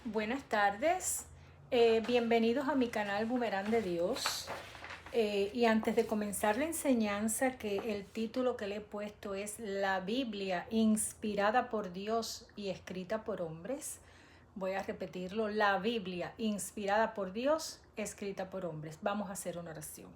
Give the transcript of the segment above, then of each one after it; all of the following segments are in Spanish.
Buenas tardes, bienvenidos a mi canal Boomerang de Dios. Y antes de comenzar la enseñanza, que el título que le he puesto es La Biblia inspirada por Dios y escrita por hombres, voy a repetirlo: la Biblia inspirada por Dios, escrita por hombres. Vamos a hacer una oración.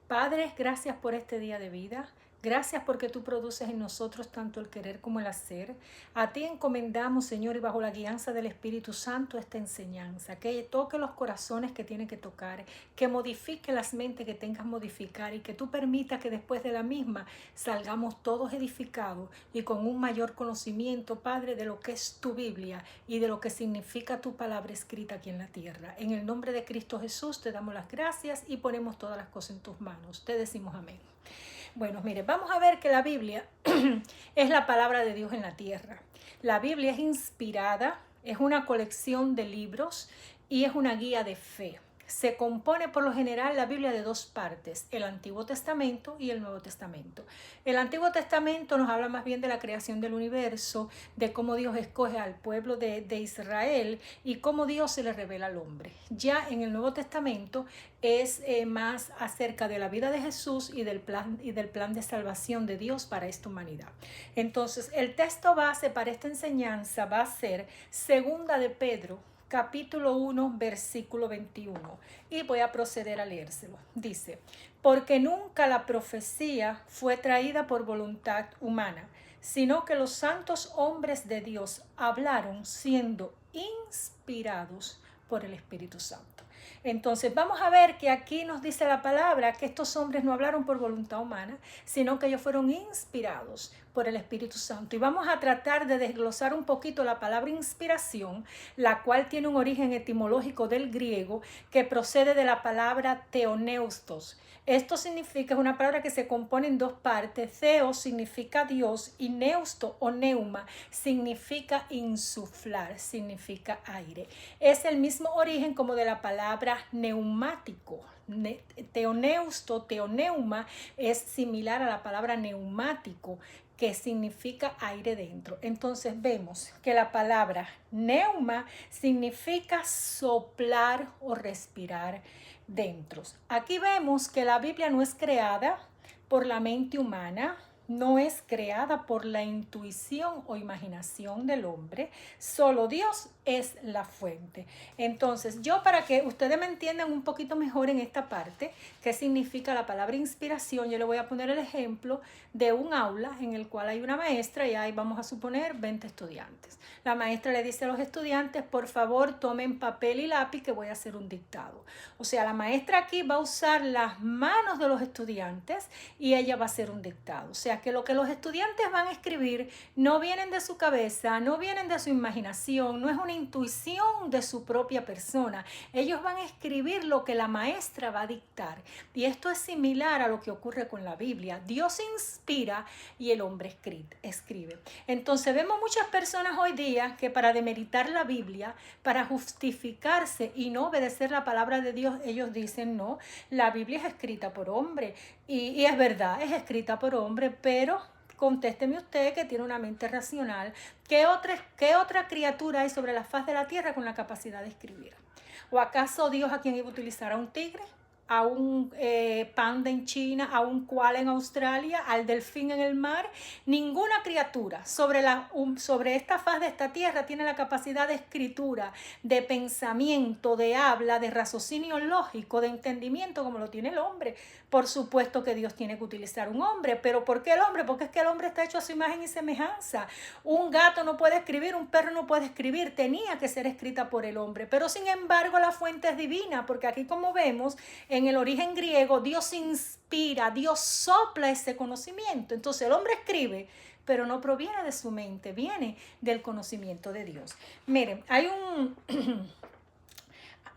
Padre, gracias por este día de vida. Gracias porque tú produces en nosotros tanto el querer como el hacer. A ti encomendamos, Señor, y bajo la guianza del Espíritu Santo, esta enseñanza, que toque los corazones que tiene que tocar, que modifique las mentes que tengas modificar, y que tú permitas que después de la misma salgamos todos edificados y con un mayor conocimiento, Padre, de lo que es tu Biblia y de lo que significa tu palabra escrita aquí en la tierra. En el nombre de Cristo Jesús te damos las gracias y ponemos todas las cosas en tus manos. Te decimos amén. Bueno, mire, vamos a ver que la Biblia es la palabra de Dios en la tierra. La Biblia es inspirada, es una colección de libros y es una guía de fe. Se compone por lo general la Biblia de dos partes: el Antiguo Testamento y el Nuevo Testamento. El Antiguo Testamento nos habla más bien de la creación del universo, de cómo Dios escoge al pueblo de Israel y cómo Dios se le revela al hombre. Ya en el Nuevo Testamento es más acerca de la vida de Jesús y del plan de salvación de Dios para esta humanidad. Entonces, el texto base para esta enseñanza va a ser Segunda de Pedro, capítulo 1, versículo 21. Y voy a proceder a leérselo. Dice: porque nunca la profecía fue traída por voluntad humana, sino que los santos hombres de Dios hablaron siendo inspirados por el Espíritu Santo. Entonces vamos a ver que aquí nos dice la palabra que estos hombres no hablaron por voluntad humana, sino que ellos fueron inspirados por el Espíritu Santo. Y vamos a tratar de desglosar un poquito la palabra inspiración, la cual tiene un origen etimológico del griego que procede de la palabra theoneustos. Esto significa, es una palabra que se compone en dos partes. Theo significa Dios y neusto o neuma significa insuflar, significa aire. Es el mismo origen como de la palabra neumático. Teoneusto, teoneuma es similar a la palabra neumático, que significa aire dentro. Entonces vemos que la palabra neuma significa soplar o respirar dentro. Aquí vemos que la Biblia no es creada por la mente humana, no es creada por la intuición o imaginación del hombre, solo Dios es la fuente. Entonces, yo, para que ustedes me entiendan un poquito mejor en esta parte, qué significa la palabra inspiración, yo le voy a poner el ejemplo de un aula en el cual hay una maestra y hay, vamos a suponer, 20 estudiantes. La maestra le dice a los estudiantes: por favor, tomen papel y lápiz que voy a hacer un dictado. O sea, la maestra aquí va a usar las manos de los estudiantes y ella va a hacer un dictado. O sea, que lo que los estudiantes van a escribir no vienen de su cabeza, no vienen de su imaginación, no es una intuición de su propia persona. Ellos van a escribir lo que la maestra va a dictar. Y esto es similar a lo que ocurre con la Biblia. Dios inspira y el hombre escribe. Entonces vemos muchas personas hoy día que, para demeritar la Biblia, para justificarse y no obedecer la palabra de Dios, ellos dicen: no, la Biblia es escrita por hombre. Y es verdad, es escrita por hombre, pero contésteme usted, que tiene una mente racional, ¿qué otra criatura hay sobre la faz de la tierra con la capacidad de escribir? ¿O acaso Dios a quien iba a utilizar? ¿A un tigre? ¿A un panda en China? ¿A un koala en Australia? ¿Al delfín en el mar? Ninguna criatura sobre esta faz de esta tierra tiene la capacidad de escritura, de pensamiento, de habla, de raciocinio lógico, de entendimiento como lo tiene el hombre. Por supuesto que Dios tiene que utilizar un hombre. ¿Pero por qué el hombre? Porque es que el hombre está hecho a su imagen y semejanza. Un gato no puede escribir, un perro no puede escribir, tenía que ser escrita por el hombre. Pero sin embargo la fuente es divina, porque aquí, como vemos, en el origen griego, Dios inspira, Dios sopla ese conocimiento. Entonces el hombre escribe, pero no proviene de su mente, viene del conocimiento de Dios. Miren, hay un...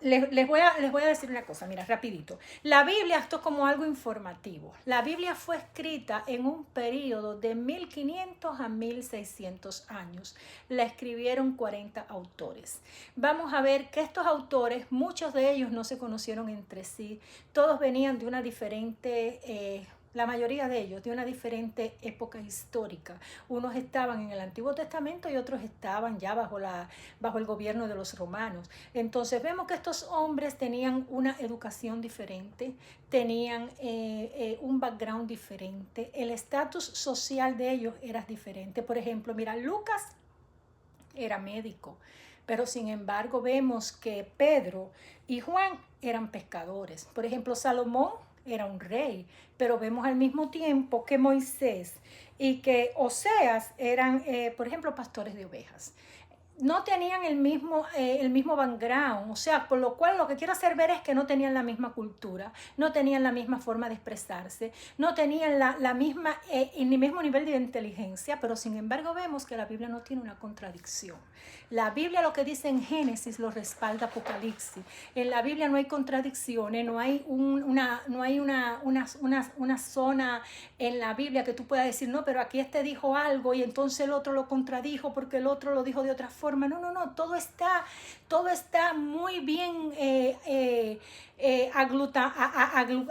Les voy a decir una cosa, mira, rapidito. La Biblia, esto es como algo informativo. La Biblia fue escrita en un periodo de 1500 a 1600 años. La escribieron 40 autores. Vamos a ver que estos autores, muchos de ellos no se conocieron entre sí. Todos venían de una diferente la mayoría de ellos, de una diferente época histórica. Unos estaban en el Antiguo Testamento y otros estaban ya bajo el gobierno de los romanos. Entonces vemos que estos hombres tenían una educación diferente, tenían un background diferente, el estatus social de ellos era diferente. Por ejemplo, mira, Lucas era médico, pero sin embargo vemos que Pedro y Juan eran pescadores. Por ejemplo, Salomón era un rey, pero vemos al mismo tiempo que Moisés y que Oseas eran, por ejemplo, pastores de ovejas. No tenían el mismo background, o sea, por lo cual lo que quiero hacer ver es que no tenían la misma cultura, no tenían la misma forma de expresarse, no tenían el mismo nivel de inteligencia, pero sin embargo vemos que la Biblia no tiene una contradicción. La Biblia lo que dice en Génesis lo respalda Apocalipsis. En la Biblia no hay contradicciones, no hay una zona en la Biblia que tú puedas decir, no, pero aquí este dijo algo y entonces el otro lo contradijo porque el otro lo dijo de otra forma. No, todo está muy bien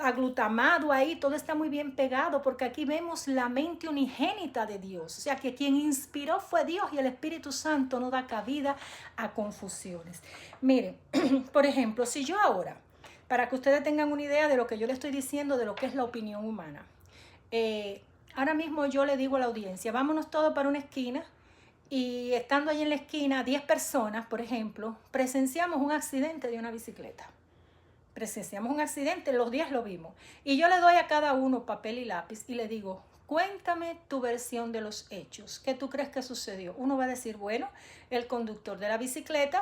aglutamado ahí, todo está muy bien pegado, porque aquí vemos la mente unigénita de Dios. O sea, que quien inspiró fue Dios y el Espíritu Santo no da cabida a confusiones. Miren, por ejemplo, si yo ahora, para que ustedes tengan una idea de lo que yo le estoy diciendo, de lo que es la opinión humana, ahora mismo yo le digo a la audiencia, vámonos todos para una esquina, y estando allí en la esquina, 10 personas, por ejemplo, presenciamos un accidente de una bicicleta. Presenciamos un accidente, los 10 lo vimos. Y yo le doy a cada uno papel y lápiz y le digo, cuéntame tu versión de los hechos. ¿Qué tú crees que sucedió? Uno va a decir, bueno, el conductor de la bicicleta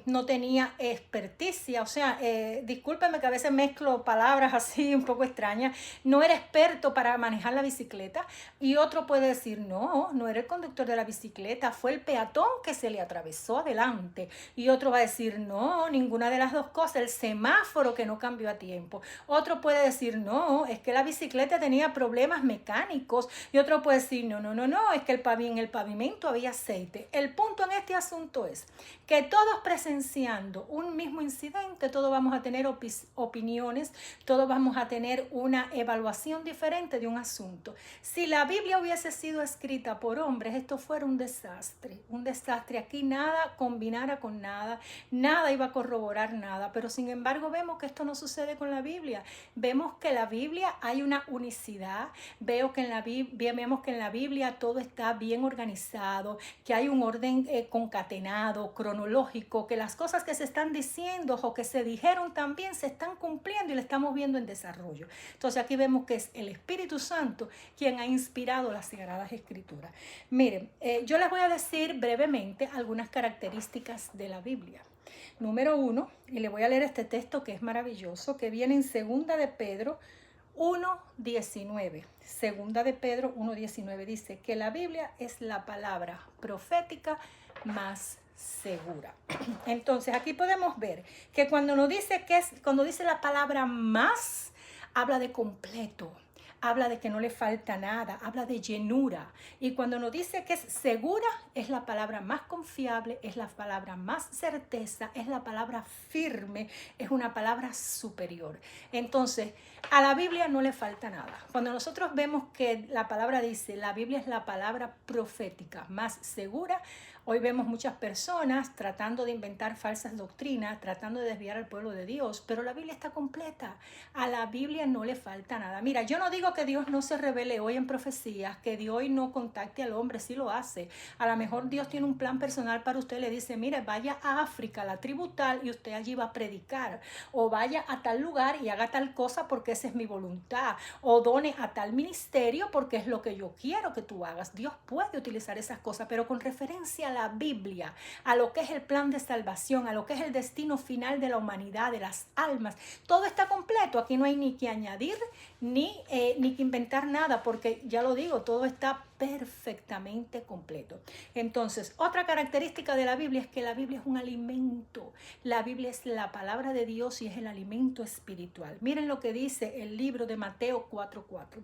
no tenía experticia, o sea, discúlpeme que a veces mezclo palabras así un poco extrañas, no era experto para manejar la bicicleta. Y otro puede decir, no era el conductor de la bicicleta, fue el peatón que se le atravesó adelante. Y otro va a decir, no, ninguna de las dos cosas, el semáforo que no cambió a tiempo. Otro puede decir, no, es que la bicicleta tenía problemas mecánicos. Y otro puede decir, no, es que en el pavimento había aceite. El punto en este asunto es que todos presenciando un mismo incidente, todos vamos a tener opiniones, todos vamos a tener una evaluación diferente de un asunto. Si la Biblia hubiese sido escrita por hombres, esto fuera un desastre. Aquí nada combinara con nada, nada iba a corroborar nada, pero sin embargo vemos que esto no sucede con la Biblia. Vemos que en la Biblia hay una unicidad, vemos que en la Biblia todo está bien organizado, que hay un orden concatenado, cronológico, que las cosas que se están diciendo o que se dijeron también se están cumpliendo y lo estamos viendo en desarrollo. Entonces aquí vemos que es el Espíritu Santo quien ha inspirado las Sagradas Escrituras. Miren, yo les voy a decir brevemente algunas características de la Biblia. Número 1, y le voy a leer este texto que es maravilloso, que viene en 2 de Pedro 1:19. 2 de Pedro 1:19 dice que la Biblia es la palabra profética más segura. Entonces aquí podemos ver que cuando dice la palabra más, habla de completo, habla de que no le falta nada, habla de llenura. Y cuando nos dice que es segura, es la palabra más confiable, es la palabra más certeza, es la palabra firme, es una palabra superior. Entonces, a la Biblia no le falta nada. Cuando nosotros vemos que la palabra dice, la Biblia es la palabra profética más segura, hoy vemos muchas personas tratando de inventar falsas doctrinas, tratando de desviar al pueblo de Dios, pero la Biblia está completa. A la Biblia no le falta nada. Mira, yo no digo que Dios no se revele hoy en profecías, que Dios hoy no contacte al hombre, sí lo hace. A lo mejor Dios tiene un plan personal para usted, le dice, mire, vaya a África, a la tribu tal, y usted allí va a predicar. O vaya a tal lugar y haga tal cosa porque esa es mi voluntad. O done a tal ministerio porque es lo que yo quiero que tú hagas. Dios puede utilizar esas cosas, pero con referencia a la Biblia, a lo que es el plan de salvación, a lo que es el destino final de la humanidad, de las almas, todo está completo. Aquí no hay ni que añadir ni que inventar nada, porque ya lo digo, todo está perfectamente completo. Entonces, otra característica de la Biblia es que la Biblia es un alimento. La Biblia es la palabra de Dios y es el alimento espiritual. Miren lo que dice el libro de Mateo 4:4.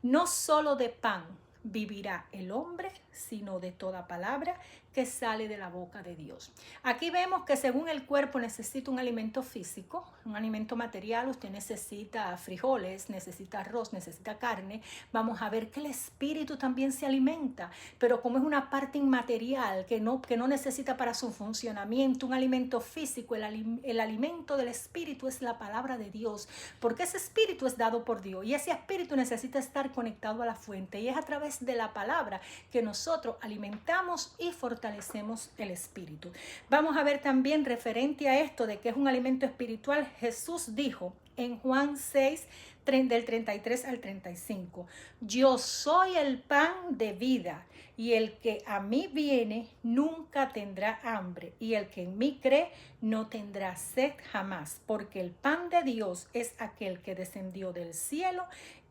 No solo de pan vivirá el hombre, sino de toda palabra que sale de la boca de Dios. Aquí vemos que según el cuerpo necesita un alimento físico, un alimento material, usted necesita frijoles, necesita arroz, necesita carne. Vamos a ver que el espíritu también se alimenta, pero como es una parte inmaterial que no necesita para su funcionamiento un alimento físico, el alimento del espíritu es la palabra de Dios, porque ese espíritu es dado por Dios y ese espíritu necesita estar conectado a la fuente, y es a través de la palabra que nosotros alimentamos y fortalecemos el espíritu. Vamos a ver también referente a esto de que es un alimento espiritual. Jesús dijo en Juan 6, del 33 al 35, yo soy el pan de vida, y el que a mí viene nunca tendrá hambre, y el que en mí cree no tendrá sed jamás, porque el pan de Dios es aquel que descendió del cielo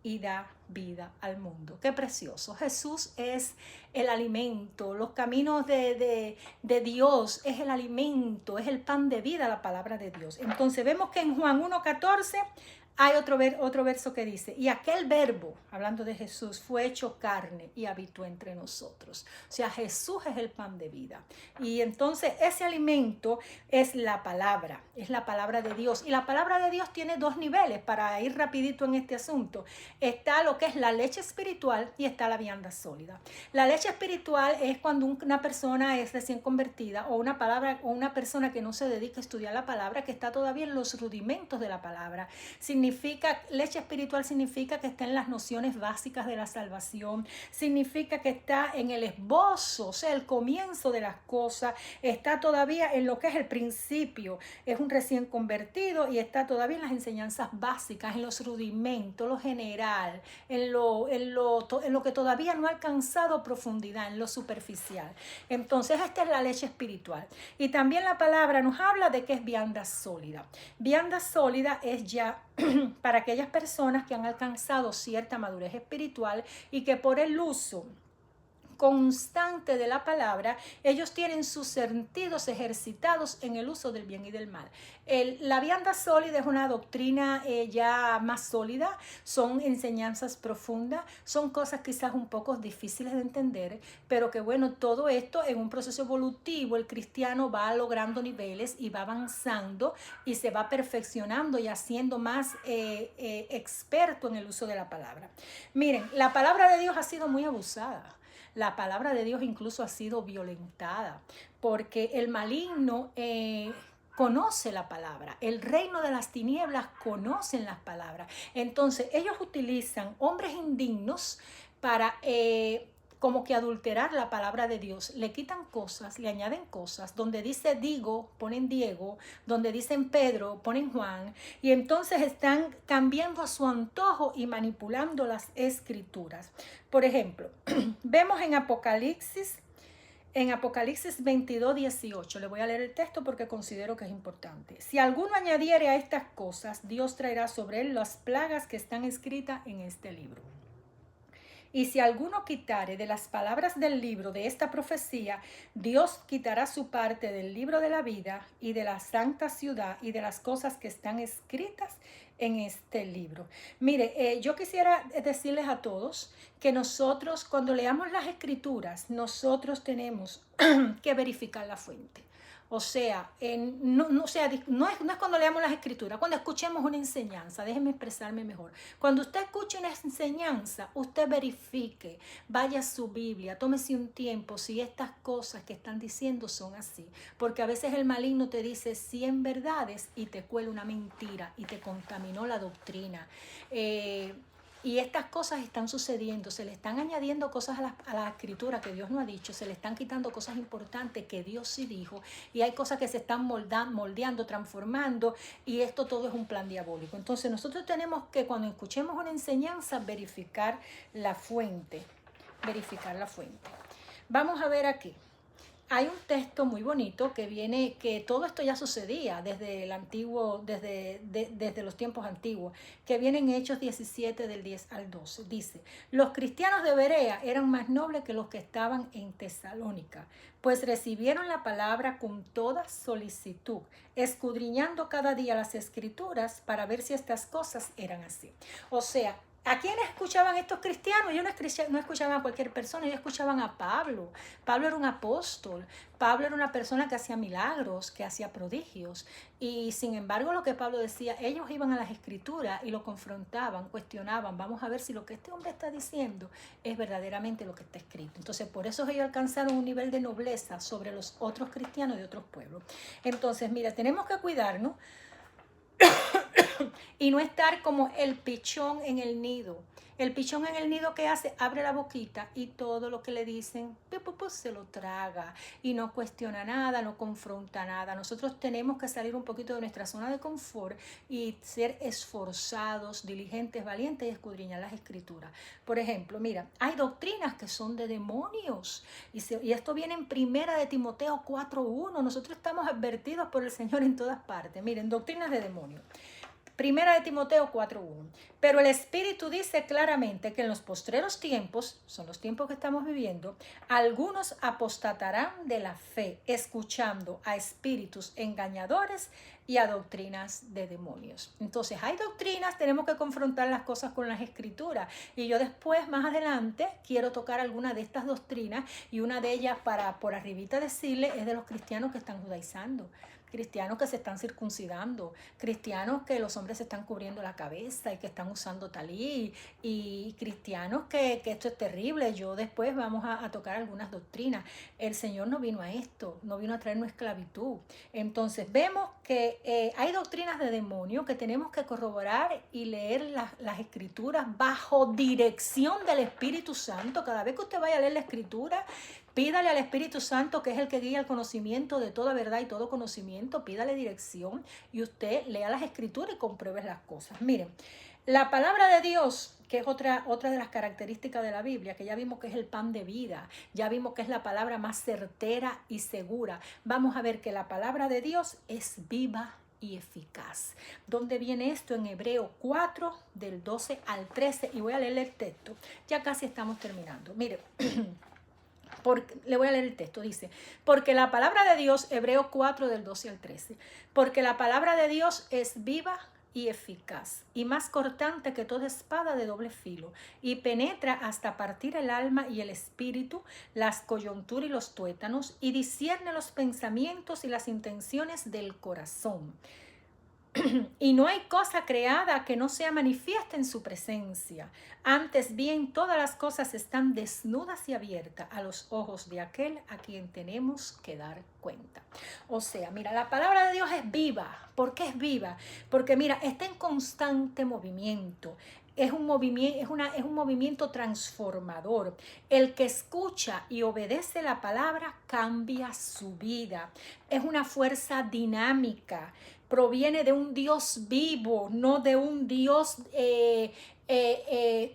y da vida al mundo. Qué precioso. Jesús es el alimento, los caminos de Dios es el alimento, es el pan de vida, la palabra de Dios. Entonces vemos que en Juan 1:14 hay otro verso que dice, y aquel verbo, hablando de Jesús, fue hecho carne y habitó entre nosotros. O sea, Jesús es el pan de vida. Y entonces ese alimento es la palabra de Dios. Y la palabra de Dios tiene dos niveles, para ir rapidito en este asunto. Está lo que es la leche espiritual y está la vianda sólida. La leche espiritual es cuando una persona es recién convertida, o una persona que no se dedica a estudiar la palabra, que está todavía en los rudimentos de la palabra. Leche espiritual significa que está en las nociones básicas de la salvación, significa que está en el esbozo, o sea, el comienzo de las cosas, está todavía en lo que es el principio, es un recién convertido y está todavía en las enseñanzas básicas, en los rudimentos, lo general, en lo que todavía no ha alcanzado profundidad, en lo superficial. Entonces esta es la leche espiritual. Y también la palabra nos habla de que es vianda sólida. Vianda sólida es ya para aquellas personas que han alcanzado cierta madurez espiritual y que por el uso constante de la palabra, ellos tienen sus sentidos ejercitados en el uso del bien y del mal. La vianda sólida es una doctrina ya más sólida, son enseñanzas profundas, son cosas quizás un poco difíciles de entender, pero que bueno, todo esto en un proceso evolutivo, el cristiano va logrando niveles y va avanzando y se va perfeccionando y haciendo más experto en el uso de la palabra. Miren, la palabra de Dios ha sido muy abusada. La palabra de Dios incluso ha sido violentada, porque el maligno conoce la palabra, el reino de las tinieblas conocen las palabras. Entonces ellos utilizan hombres indignos para como que adulterar la palabra de Dios. Le quitan cosas, le añaden cosas. Donde dice digo, ponen Diego. Donde dicen Pedro, ponen Juan. Y entonces están cambiando a su antojo y manipulando las escrituras. Por ejemplo, vemos en Apocalipsis 22:18, le voy a leer el texto porque considero que es importante. Si alguno añadiere a estas cosas, Dios traerá sobre él las plagas que están escritas en este libro. Y si alguno quitare de las palabras del libro de esta profecía, Dios quitará su parte del libro de la vida y de la santa ciudad y de las cosas que están escritas en este libro. Mire, yo quisiera decirles a todos que nosotros, cuando leamos las escrituras, nosotros tenemos que verificar la fuente. O sea, no es cuando leamos las escrituras, cuando escuchemos una enseñanza, déjenme expresarme mejor. Cuando usted escuche una enseñanza, usted verifique, vaya a su Biblia, tómese un tiempo si estas cosas que están diciendo son así. Porque a veces el maligno te dice 100 verdades y te cuela una mentira y te contaminó la doctrina. Y estas cosas están sucediendo, se le están añadiendo cosas a la escritura que Dios no ha dicho, se le están quitando cosas importantes que Dios sí dijo, y hay cosas que se están moldeando, transformando, y esto todo es un plan diabólico. Entonces nosotros tenemos que, cuando escuchemos una enseñanza, verificar la fuente. Vamos a ver aquí. Hay un texto muy bonito que viene, que todo esto ya sucedía desde el antiguo, desde los tiempos antiguos, que viene en Hechos 17 del 10 al 12. Dice, los cristianos de Berea eran más nobles que los que estaban en Tesalónica, pues recibieron la palabra con toda solicitud, escudriñando cada día las escrituras para ver si estas cosas eran así. O sea, ¿A quiénes escuchaban estos cristianos? Ellos no escuchaban a cualquier persona, ellos escuchaban a Pablo. Pablo era un apóstol, Pablo era una persona que hacía milagros, que hacía prodigios. Y sin embargo, lo que Pablo decía, ellos iban a las escrituras y lo confrontaban, cuestionaban, vamos a ver si lo que este hombre está diciendo es verdaderamente lo que está escrito. Entonces, por eso ellos alcanzaron un nivel de nobleza sobre los otros cristianos de otros pueblos. Entonces, mira, tenemos que cuidarnos y no estar como el pichón en el nido. El pichón en el nido, ¿qué hace? Abre la boquita y todo lo que le dicen se lo traga y no cuestiona nada, no confronta nada. Nosotros tenemos que salir un poquito de nuestra zona de confort y ser esforzados, diligentes, valientes y escudriñar las escrituras. Por ejemplo, mira, hay doctrinas que son de demonios y esto viene en 1 de Timoteo 4:1. Nosotros estamos advertidos por el Señor en todas partes. Miren, doctrinas de demonios. 1 de Timoteo 4:1. Pero el Espíritu dice claramente que en los postreros tiempos, son los tiempos que estamos viviendo, algunos apostatarán de la fe, escuchando a espíritus engañadores y a doctrinas de demonios. Entonces, hay doctrinas, tenemos que confrontar las cosas con las escrituras. Y yo después, más adelante, quiero tocar alguna de estas doctrinas y una de ellas, para por arribita decirle, es de los cristianos que están judaizando. Cristianos que se están circuncidando, cristianos que los hombres se están cubriendo la cabeza y que están usando talí, y cristianos que esto es terrible. Yo después vamos a tocar algunas doctrinas. El Señor no vino a esto, no vino a traernos esclavitud. Entonces vemos que hay doctrinas de demonio que tenemos que corroborar y leer las escrituras bajo dirección del Espíritu Santo. Cada vez que usted vaya a leer la escritura, pídale al Espíritu Santo, que es el que guía el conocimiento de toda verdad y todo conocimiento. Pídale dirección y usted lea las escrituras y compruebe las cosas. Miren, la palabra de Dios, que es otra de las características de la Biblia, que ya vimos que es el pan de vida, ya vimos que es la palabra más certera y segura. Vamos a ver que la palabra de Dios es viva y eficaz. ¿Dónde viene esto? En Hebreo 4, del 12 al 13. Y voy a leer el texto. Ya casi estamos terminando. Mire. Le voy a leer el texto, dice, porque la palabra de Dios, Hebreos 4 del 12 al 13, porque la palabra de Dios es viva y eficaz, y más cortante que toda espada de doble filo, y penetra hasta partir el alma y el espíritu, las coyunturas y los tuétanos, y discierne los pensamientos y las intenciones del corazón. Y no hay cosa creada que no sea manifiesta en su presencia. Antes bien, todas las cosas están desnudas y abiertas a los ojos de aquel a quien tenemos que dar cuenta. O sea, mira, la palabra de Dios es viva. ¿Por qué es viva? Porque mira, está en constante movimiento. Es un movimiento transformador. El que escucha y obedece la palabra cambia su vida. Es una fuerza dinámica. Proviene de un Dios vivo, no de un Dios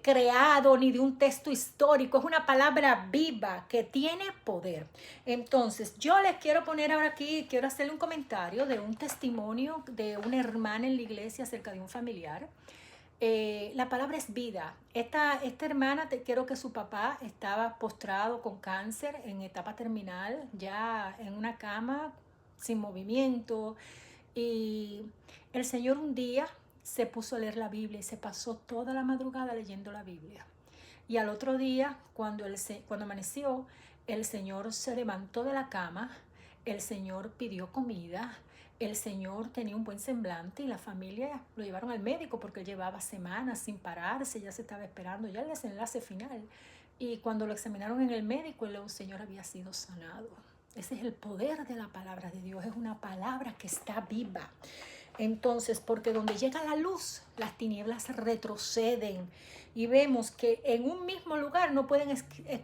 creado ni de un texto histórico. Es una palabra viva que tiene poder. Entonces, yo les quiero poner ahora aquí, quiero hacerle un comentario de un testimonio de una hermana en la iglesia acerca de un familiar. La palabra es vida. Esta hermana, quiero que su papá estaba postrado con cáncer en etapa terminal, ya en una cama, sin movimiento. Y el Señor un día se puso a leer la Biblia y se pasó toda la madrugada leyendo la Biblia. Y al otro día, cuando amaneció, el Señor se levantó de la cama, el Señor pidió comida, el Señor tenía un buen semblante y la familia lo llevaron al médico porque él llevaba semanas sin pararse, ya se estaba esperando ya el desenlace final. Y cuando lo examinaron en el médico, el Señor había sido sanado. Ese es el poder de la palabra de Dios, es una palabra que está viva. Entonces, porque donde llega la luz, las tinieblas retroceden. Y vemos que en un mismo lugar no pueden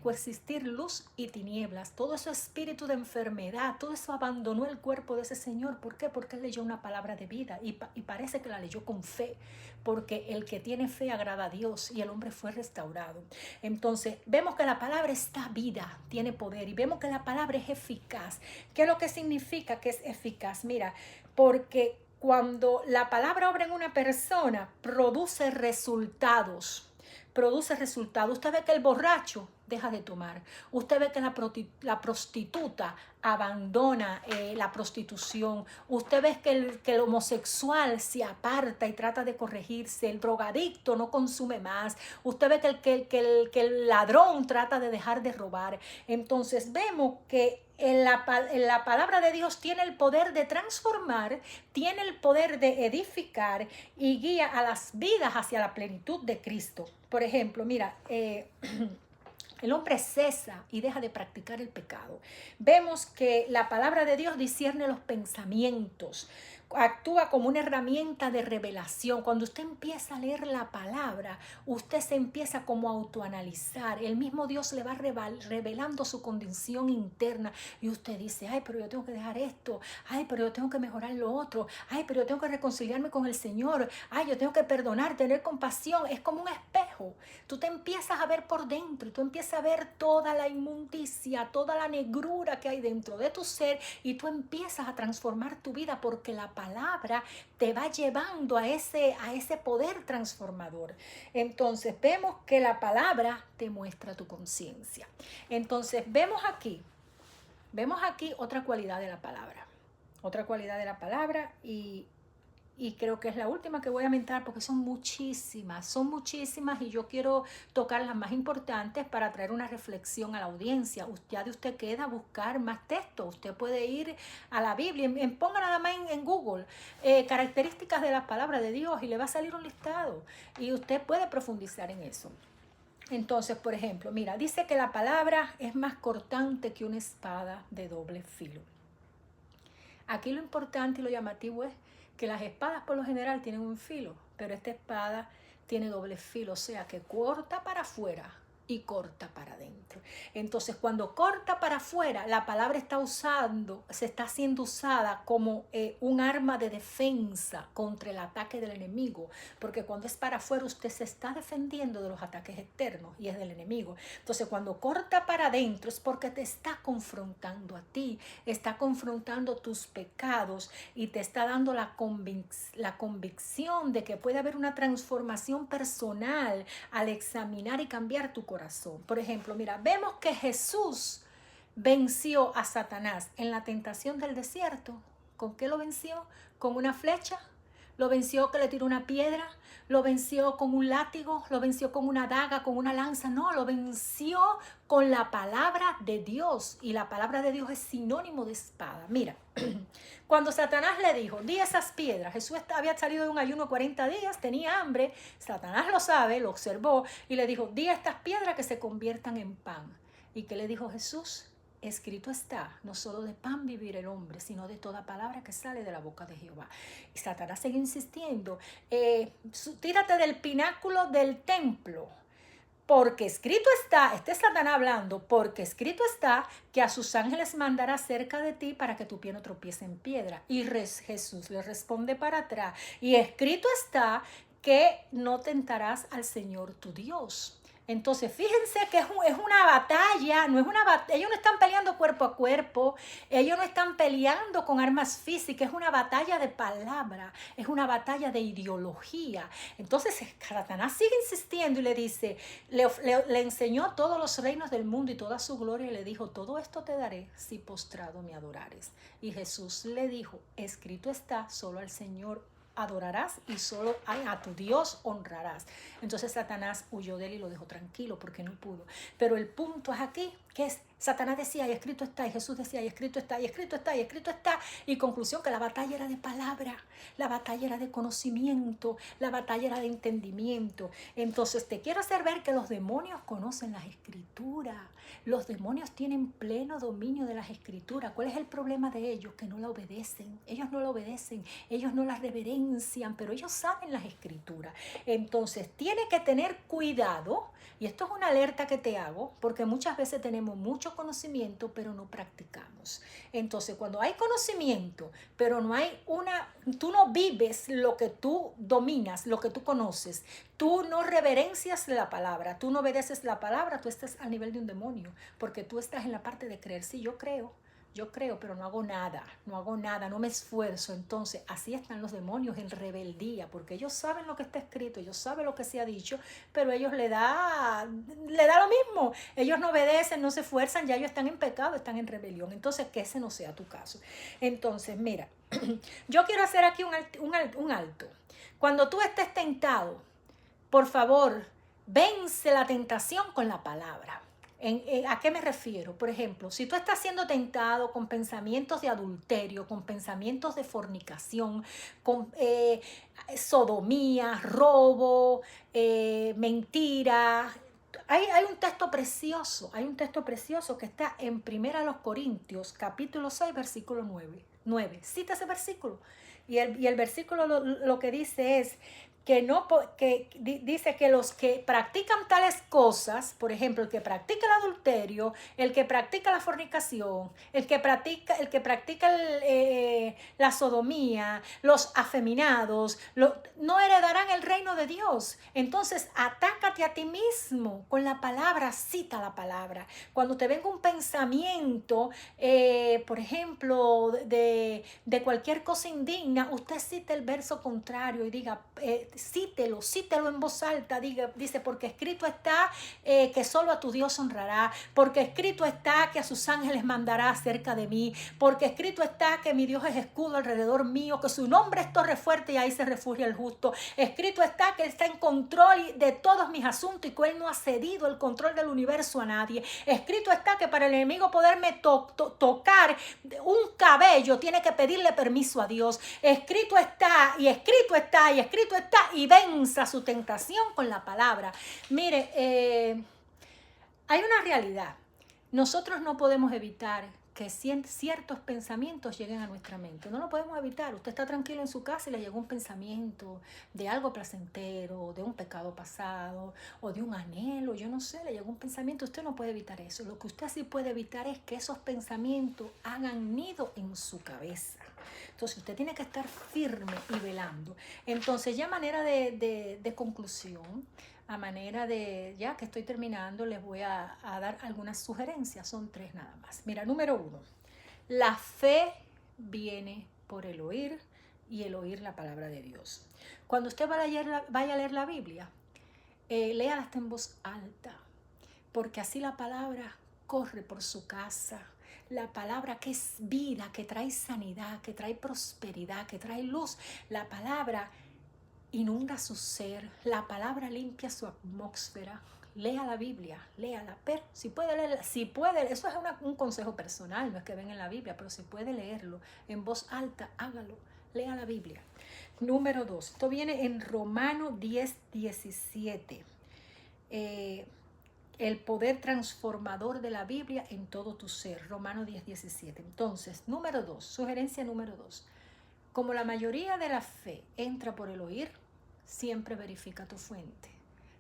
coexistir luz y tinieblas. Todo ese espíritu de enfermedad, todo eso abandonó el cuerpo de ese señor. ¿Por qué? Porque él leyó una palabra de vida y parece que la leyó con fe. Porque el que tiene fe agrada a Dios y el hombre fue restaurado. Entonces, vemos que la palabra está vida, tiene poder. Y vemos que la palabra es eficaz. ¿Qué es lo que significa que es eficaz? Mira, porque cuando la palabra obra en una persona, produce resultados. Usted ve que el borracho deja de tomar. Usted ve que la prostituta abandona la prostitución. Usted ve que el homosexual se aparta y trata de corregirse. El drogadicto no consume más. Usted ve que el ladrón trata de dejar de robar. Entonces vemos que en la palabra de Dios tiene el poder de transformar, tiene el poder de edificar y guía a las vidas hacia la plenitud de Cristo. Por ejemplo, mira, el hombre cesa y deja de practicar el pecado. Vemos que la palabra de Dios discierne los pensamientos, actúa como una herramienta de revelación. Cuando usted empieza a leer la palabra, usted se empieza como a autoanalizar. El mismo Dios le va revelando su condición interna y usted dice, ay, pero yo tengo que dejar esto, ay, pero yo tengo que mejorar lo otro, ay, pero yo tengo que reconciliarme con el Señor, ay, yo tengo que perdonar, tener compasión. Es como un espejo. Tú te empiezas a ver por dentro y tú empiezas a ver toda la inmundicia, toda la negrura que hay dentro de tu ser y tú empiezas a transformar tu vida porque la palabra te va llevando a ese poder transformador. Entonces vemos que la palabra te muestra tu conciencia. Entonces vemos aquí otra cualidad de la palabra. Otra cualidad de la palabra y creo que es la última que voy a mencionar porque son muchísimas y yo quiero tocar las más importantes para traer una reflexión a la audiencia. Ya de usted queda buscar más texto. Usted puede ir a la Biblia, ponga nada más en Google características de las palabras de Dios y le va a salir un listado y usted puede profundizar en eso. Entonces, por ejemplo, mira, dice que la palabra es más cortante que una espada de doble filo. Aquí lo importante y lo llamativo es que las espadas por lo general tienen un filo, pero esta espada tiene doble filo, o sea que corta para afuera y corta para adentro. Entonces, cuando corta para afuera, la palabra se está siendo usada como un arma de defensa contra el ataque del enemigo, porque cuando es para afuera usted se está defendiendo de los ataques externos y es del enemigo. Entonces, cuando corta para adentro es porque te está confrontando a ti, está confrontando tus pecados y te está dando la convicción de que puede haber una transformación personal al examinar y cambiar tu corazón. Por ejemplo, mira, vemos que Jesús venció a Satanás en la tentación del desierto. ¿Con qué lo venció? ¿Con una flecha? ¿Lo venció que le tiró una piedra? ¿Lo venció con un látigo? ¿Lo venció con una daga, con una lanza? No, lo venció con la palabra de Dios. Y la palabra de Dios es sinónimo de espada. Mira, cuando Satanás le dijo, di esas piedras, Jesús había salido de un ayuno 40 días, tenía hambre, Satanás lo sabe, lo observó y le dijo, di estas piedras que se conviertan en pan. ¿Y qué le dijo Jesús? Escrito está, no solo de pan vivir el hombre, sino de toda palabra que sale de la boca de Jehová. Y Satanás sigue insistiendo, tírate del pináculo del templo, porque escrito está, este es Satanás hablando, porque escrito está que a sus ángeles mandará cerca de ti para que tu pie no tropiece en piedra. Y Jesús le responde para atrás, y escrito está que no tentarás al Señor tu Dios. Entonces, fíjense que es una batalla, ellos no están peleando cuerpo a cuerpo, ellos no están peleando con armas físicas, es una batalla de palabra, es una batalla de ideología. Entonces, Satanás sigue insistiendo y le dice, le enseñó todos los reinos del mundo y toda su gloria y le dijo, todo esto te daré si postrado me adorares. Y Jesús le dijo, escrito está, solo al Señor adorarás y solo a tu Dios honrarás. Entonces Satanás huyó de él y lo dejó tranquilo porque no pudo. Pero el punto es aquí, que es, Satanás decía, y escrito está, y Jesús decía, y escrito está, y escrito está, y escrito está. Y conclusión, que la batalla era de palabra, la batalla era de conocimiento, la batalla era de entendimiento. Entonces te quiero hacer ver que los demonios conocen las escrituras. Los demonios tienen pleno dominio de las escrituras. ¿Cuál es el problema de ellos? Que no la obedecen. Ellos no la obedecen, ellos no la reverencian, pero ellos saben las escrituras. Entonces tiene que tener cuidado, y esto es una alerta que te hago, porque muchas veces tenemos mucho conocimiento, pero no practicamos. Entonces, cuando hay conocimiento, pero tú no vives lo que tú dominas, lo que tú conoces, tú no reverencias la palabra, tú no obedeces la palabra, tú estás al nivel de un demonio, porque tú estás en la parte de creer. Sí, yo creo, yo creo, pero no hago nada, no me esfuerzo. Entonces, así están los demonios en rebeldía, porque ellos saben lo que está escrito, ellos saben lo que se ha dicho, pero a ellos le da lo mismo. Ellos no obedecen, no se esfuerzan, ya ellos están en pecado, están en rebelión. Entonces, que ese no sea tu caso. Entonces, mira, yo quiero hacer aquí un alto. Cuando tú estés tentado, por favor, vence la tentación con la palabra. ¿A qué me refiero? Por ejemplo, si tú estás siendo tentado con pensamientos de adulterio, con pensamientos de fornicación, con sodomía, robo, mentira. Hay un texto precioso que está en 1 Corintios, capítulo 6, versículo 9. Cita ese versículo. Y el versículo lo que dice es dice que los que practican tales cosas, por ejemplo, el que practica el adulterio, el que practica la fornicación, el que practica la sodomía, los afeminados, no heredarán el reino de Dios. Entonces, atácate a ti mismo con la palabra, cita la palabra. Cuando te venga un pensamiento, por ejemplo, de cualquier cosa indigna, usted cite el verso contrario y diga, cítelo en voz alta, dice, porque escrito está que solo a tu Dios honrará, porque escrito está que a sus ángeles mandará acerca de mí, porque escrito está que mi Dios es escudo alrededor mío, que su nombre es torre fuerte y ahí se refugia el justo. Escrito está que Él está en control de todos mis asuntos y que Él no ha cedido el control del universo a nadie. Escrito está que para el enemigo poderme tocar un cabello tiene que pedirle permiso a Dios. Escrito está y venza su tentación con la palabra. Mire, hay una realidad. Nosotros no podemos evitar que ciertos pensamientos lleguen a nuestra mente. No lo podemos evitar. Usted está tranquilo en su casa y le llegó un pensamiento de algo placentero, de un pecado pasado o de un anhelo, yo no sé, le llegó un pensamiento. Usted no puede evitar eso. Lo que usted sí puede evitar es que esos pensamientos hagan nido en su cabeza. Entonces usted tiene que estar firme y velando. Entonces, ya a manera de conclusión, a manera de, ya que estoy terminando, les voy a dar algunas sugerencias. Son 3 nada más. Mira, número 1, la fe viene por el oír y el oír la palabra de Dios. Cuando usted vaya a leer la Biblia, léala hasta en voz alta, porque así la palabra corre por su casa. La palabra que es vida, que trae sanidad, que trae prosperidad, que trae luz. La palabra inunda su ser, la palabra limpia su atmósfera. Lea la Biblia, léala, pero si puede leerla, eso es un consejo personal, no es que ven en la Biblia, pero si puede leerlo en voz alta, hágalo, lea la Biblia. Número 2, esto viene en Romanos 10:17. El poder transformador de la Biblia en todo tu ser, Romanos 10:17. Entonces, número 2, sugerencia número 2. Como la mayoría de la fe entra por el oír, siempre verifica tu fuente.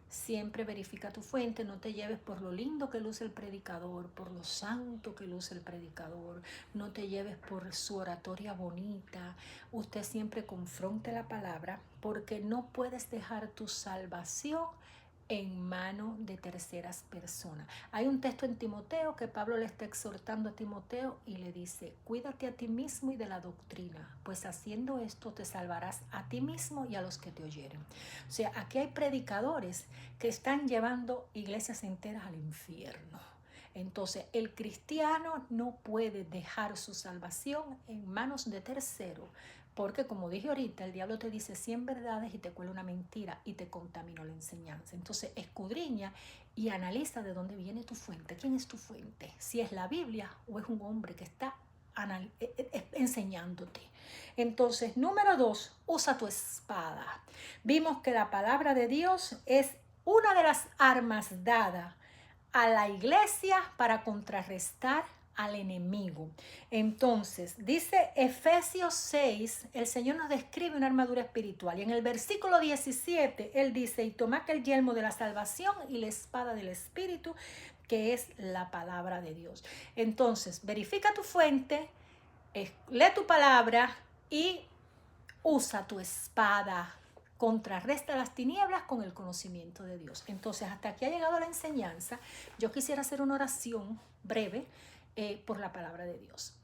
Siempre verifica tu fuente, no te lleves por lo lindo que luce el predicador, por lo santo que luce el predicador, no te lleves por su oratoria bonita. Usted siempre confronte la palabra, porque no puedes dejar tu salvación en manos de terceras personas. Hay un texto en Timoteo que Pablo le está exhortando a Timoteo y le dice, cuídate a ti mismo y de la doctrina, pues haciendo esto te salvarás a ti mismo y a los que te oyeren. O sea, aquí hay predicadores que están llevando iglesias enteras al infierno. Entonces, el cristiano no puede dejar su salvación en manos de terceros, porque como dije ahorita, el diablo te dice 100 verdades y te cuela una mentira y te contaminó la enseñanza. Entonces, escudriña y analiza de dónde viene tu fuente. ¿Quién es tu fuente? Si es la Biblia o es un hombre que está enseñándote. Entonces, número 2, usa tu espada. Vimos que la palabra de Dios es una de las armas dadas a la iglesia para contrarrestar al enemigo. Entonces, dice Efesios 6, el Señor nos describe una armadura espiritual. Y en el versículo 17, Él dice, y tomad el yelmo de la salvación y la espada del Espíritu, que es la palabra de Dios. Entonces, verifica tu fuente, lee tu palabra y usa tu espada. Contrarresta las tinieblas con el conocimiento de Dios. Entonces, hasta aquí ha llegado la enseñanza. Yo quisiera hacer una oración breve por la palabra de Dios.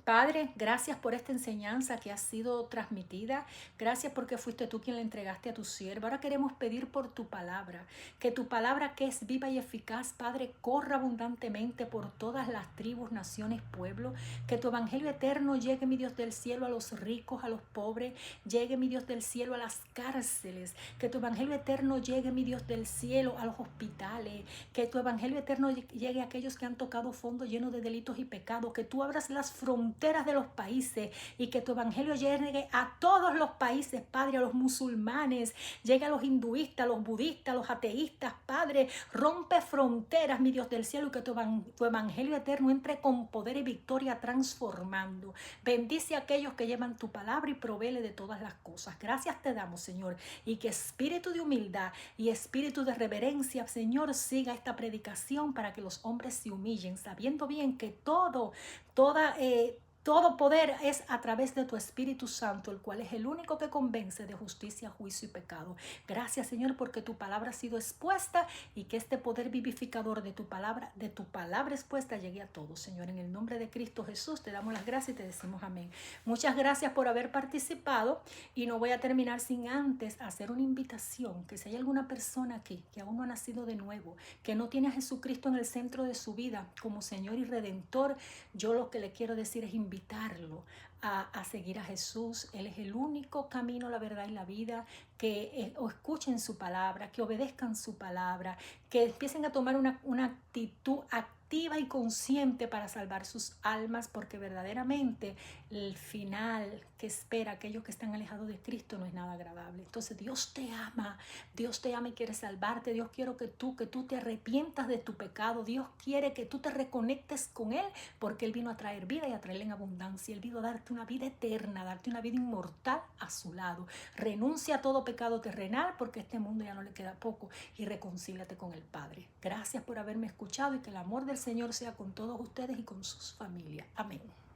Padre, gracias por esta enseñanza que ha sido transmitida. Gracias porque fuiste tú quien la entregaste a tu sierva. Ahora queremos pedir por tu palabra, que tu palabra que es viva y eficaz, Padre, corra abundantemente por todas las tribus, naciones, pueblos. Que tu evangelio eterno llegue, mi Dios del cielo, a los ricos, a los pobres. Llegue, mi Dios del cielo, a las cárceles. Que tu evangelio eterno llegue, mi Dios del cielo, a los hospitales. Que tu evangelio eterno llegue a aquellos que han tocado fondo lleno de delitos y pecados. Que tú abras las fronteras de los países y que tu evangelio llegue a todos los países, Padre, a los musulmanes, llegue a los hinduistas, a los budistas, a los ateístas, Padre, rompe fronteras, mi Dios del cielo, y que tu evangelio eterno entre con poder y victoria transformando. Bendice a aquellos que llevan tu palabra y provéele de todas las cosas. Gracias te damos, Señor, y que espíritu de humildad y espíritu de reverencia, Señor, siga esta predicación para que los hombres se humillen, sabiendo bien que todo poder es a través de tu Espíritu Santo, el cual es el único que convence de justicia, juicio y pecado. Gracias, Señor, porque tu palabra ha sido expuesta y que este poder vivificador de tu palabra expuesta llegue a todos. Señor, en el nombre de Cristo Jesús, te damos las gracias y te decimos amén. Muchas gracias por haber participado y no voy a terminar sin antes hacer una invitación, que si hay alguna persona aquí que aún no ha nacido de nuevo, que no tiene a Jesucristo en el centro de su vida como Señor y Redentor, yo lo que le quiero decir es invitarlo a seguir a Jesús. Él es el único camino, la verdad y la vida. Que escuchen su palabra, que obedezcan su palabra, que empiecen a tomar una actitud activa y consciente para salvar sus almas, porque verdaderamente el final que espera aquellos que están alejados de Cristo no es nada agradable. Entonces Dios te ama y quiere salvarte. Dios quiere que tú te arrepientas de tu pecado. Dios quiere que tú te reconectes con Él, porque Él vino a traer vida y a traerla en abundancia. Él vino a darte una vida eterna, darte una vida inmortal a su lado. Renuncia a todo pecado terrenal, porque a este mundo ya no le queda poco, y reconcíliate con el Padre. Gracias por haberme escuchado y que el amor del Señor sea con todos ustedes y con sus familias. Amén.